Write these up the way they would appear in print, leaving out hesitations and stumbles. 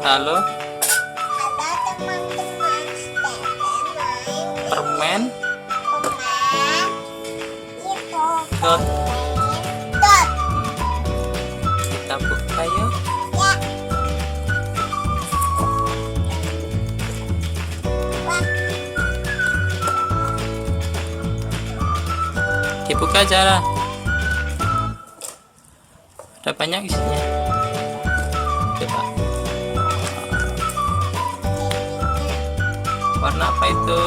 Halo, Ada teman-teman, main permen, permen itu dot. main dot Kita buka yuk. ya. Wah, Dibuka Zara. Ada banyak isinya. Coba. Warna apa itu?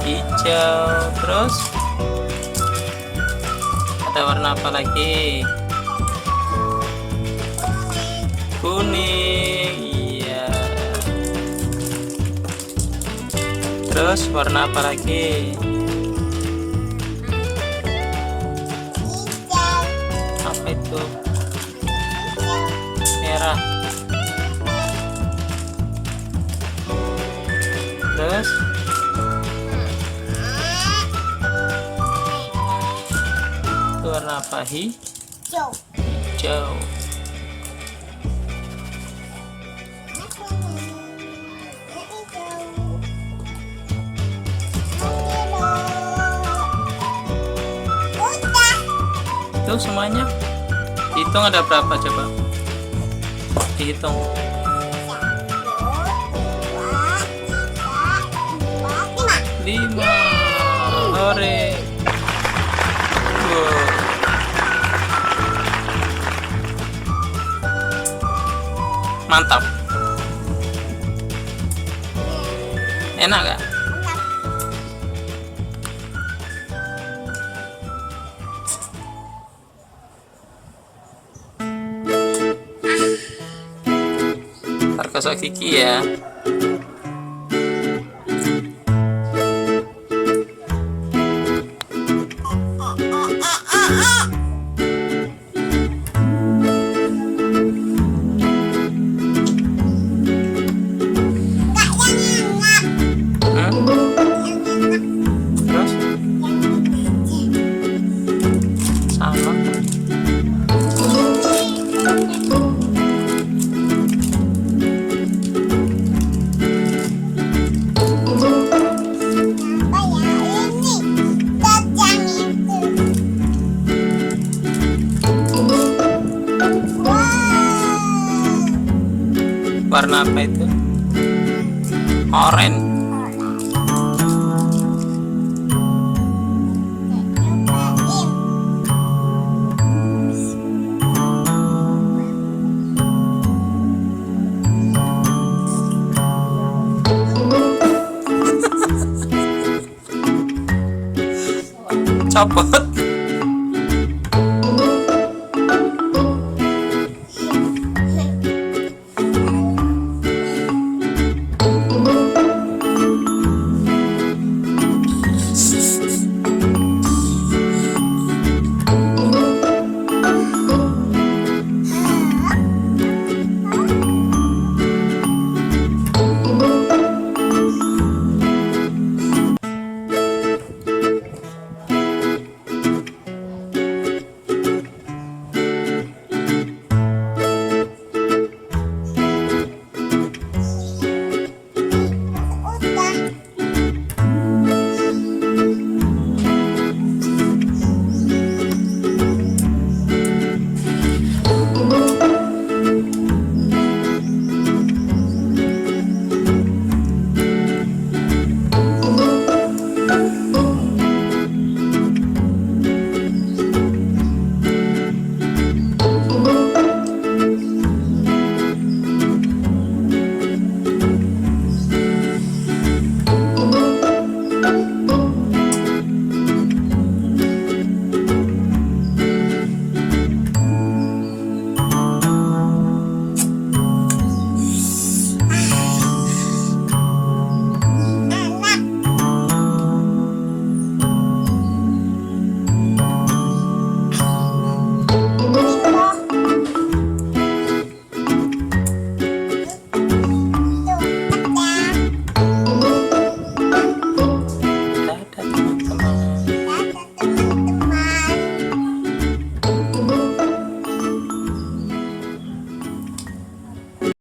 Hijau. Terus ada warna apa lagi? Kuning. Iya. Terus warna apa lagi? hijau, Apa itu? hijau, Merah. Terus itu warna apa? hijau. Hijau. Itu semuanya. Hitung ada berapa coba? Dihitung. 5. Hore. Wow. Mantap. Enak gak? Ntar gosok gigi ya. Hmm? Terus sama. Warna apa itu? Oranye. Copot.